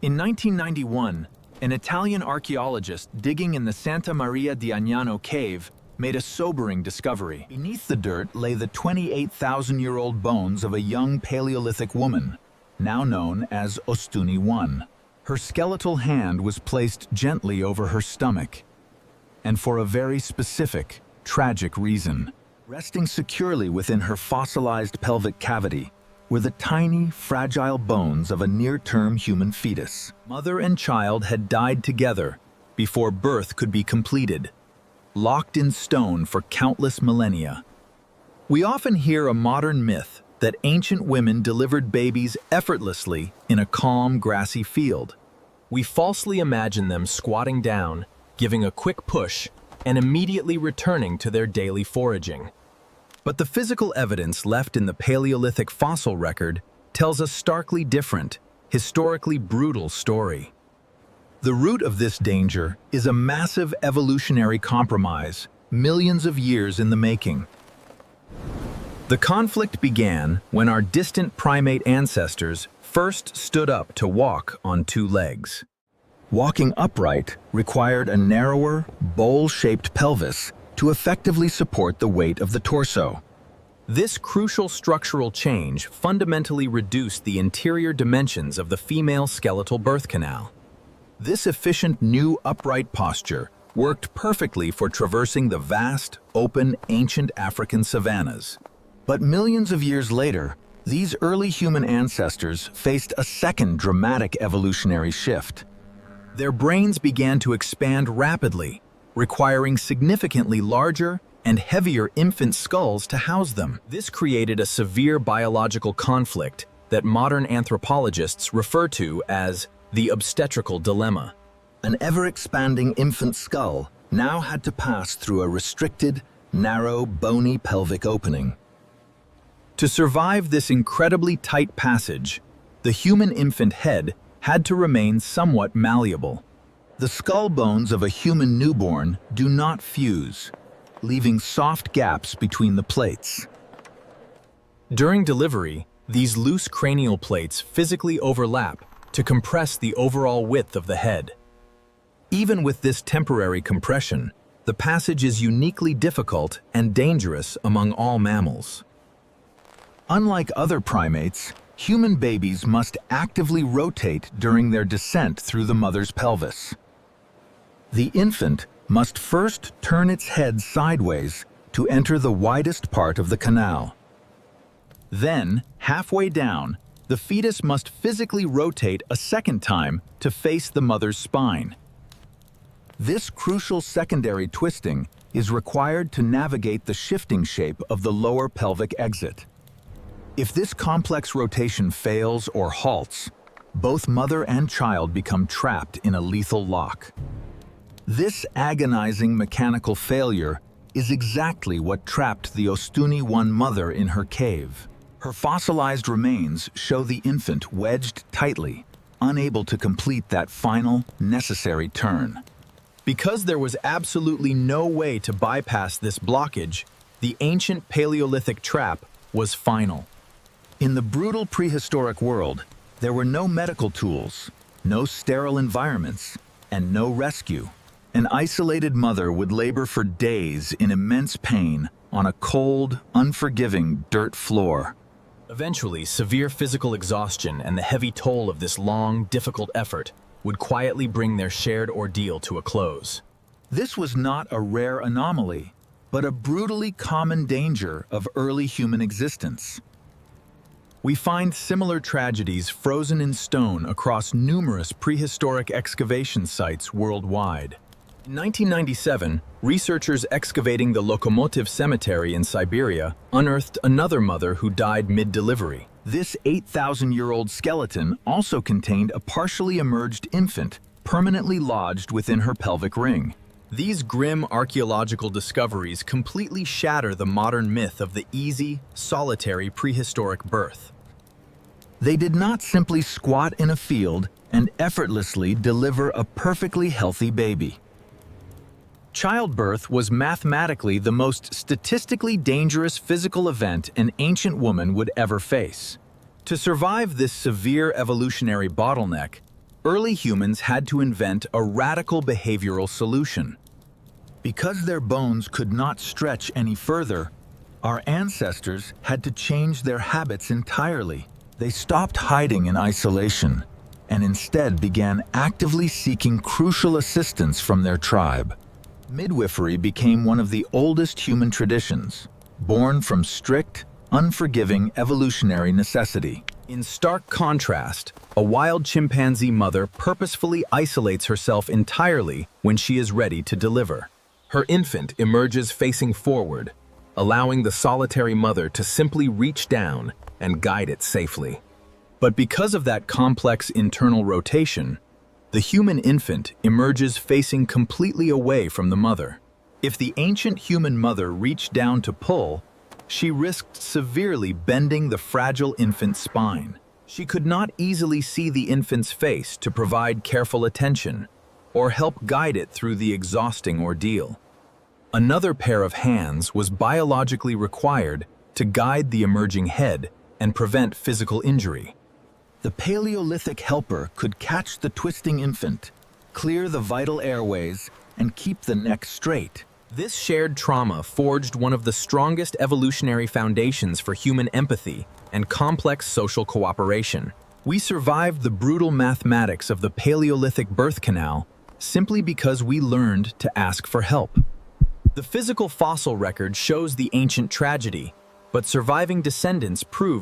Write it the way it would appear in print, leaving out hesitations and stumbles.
In 1991, an Italian archaeologist digging in the Santa Maria di Agnano cave made a sobering discovery. Beneath the dirt lay the 28,000-year-old bones of a young Paleolithic woman, now known as Ostuni I. Her skeletal hand was placed gently over her stomach, and for a very specific, tragic reason. Resting securely within her fossilized pelvic cavity were the tiny, fragile bones of a near-term human fetus. Mother and child had died together before birth could be completed, locked in stone for countless millennia. We often hear a modern myth that ancient women delivered babies effortlessly in a calm, grassy field. We falsely imagine them squatting down, giving a quick push, and immediately returning to their daily foraging. But the physical evidence left in the Paleolithic fossil record tells a starkly different, historically brutal story. The root of this danger is a massive evolutionary compromise, millions of years in the making. The conflict began when our distant primate ancestors first stood up to walk on two legs. Walking upright required a narrower, bowl-shaped pelvis to effectively support the weight of the torso. This crucial structural change fundamentally reduced the interior dimensions of the female skeletal birth canal. This efficient new upright posture worked perfectly for traversing the vast, open, ancient African savannas. But millions of years later, these early human ancestors faced a second dramatic evolutionary shift. Their brains began to expand rapidly, requiring significantly larger and heavier infant skulls to house them. This created a severe biological conflict that modern anthropologists refer to as the obstetrical dilemma. An ever-expanding infant skull now had to pass through a restricted, narrow, bony pelvic opening. To survive this incredibly tight passage, the human infant head had to remain somewhat malleable. The skull bones of a human newborn do not fuse, leaving soft gaps between the plates. During delivery, these loose cranial plates physically overlap to compress the overall width of the head. Even with this temporary compression, the passage is uniquely difficult and dangerous among all mammals. Unlike other primates, human babies must actively rotate during their descent through the mother's pelvis. The infant must first turn its head sideways to enter the widest part of the canal. Then, halfway down, the fetus must physically rotate a second time to face the mother's spine. This crucial secondary twisting is required to navigate the shifting shape of the lower pelvic exit. If this complex rotation fails or halts, both mother and child become trapped in a lethal lock. This agonizing mechanical failure is exactly what trapped the Ostuni I mother in her cave. Her fossilized remains show the infant wedged tightly, unable to complete that final, necessary turn. Because there was absolutely no way to bypass this blockage, the ancient Paleolithic trap was final. In the brutal prehistoric world, there were no medical tools, no sterile environments, and no rescue. An isolated mother would labor for days in immense pain on a cold, unforgiving dirt floor. Eventually, severe physical exhaustion and the heavy toll of this long, difficult effort would quietly bring their shared ordeal to a close. This was not a rare anomaly, but a brutally common danger of early human existence. We find similar tragedies frozen in stone across numerous prehistoric excavation sites worldwide. In 1997, researchers excavating the Lokomotiv Cemetery in Siberia unearthed another mother who died mid-delivery. This 8,000-year-old skeleton also contained a partially emerged infant, permanently lodged within her pelvic ring. These grim archaeological discoveries completely shatter the modern myth of the easy, solitary prehistoric birth. They did not simply squat in a field and effortlessly deliver a perfectly healthy baby. Childbirth was mathematically the most statistically dangerous physical event an ancient woman would ever face. To survive this severe evolutionary bottleneck, early humans had to invent a radical behavioral solution. Because their bones could not stretch any further, our ancestors had to change their habits entirely. They stopped hiding in isolation and instead began actively seeking crucial assistance from their tribe. Midwifery became one of the oldest human traditions, born from strict, unforgiving evolutionary necessity. In stark contrast, a wild chimpanzee mother purposefully isolates herself entirely when she is ready to deliver. Her infant emerges facing forward, allowing the solitary mother to simply reach down and guide it safely. But because of that complex internal rotation, the human infant emerges facing completely away from the mother. If the ancient human mother reached down to pull, she risked severely bending the fragile infant's spine. She could not easily see the infant's face to provide careful attention or help guide it through the exhausting ordeal. Another pair of hands was biologically required to guide the emerging head and prevent physical injury. The Paleolithic helper could catch the twisting infant, clear the vital airways, and keep the neck straight. This shared trauma forged one of the strongest evolutionary foundations for human empathy and complex social cooperation. We survived the brutal mathematics of the Paleolithic birth canal simply because we learned to ask for help. The physical fossil record shows the ancient tragedy, but surviving descendants prove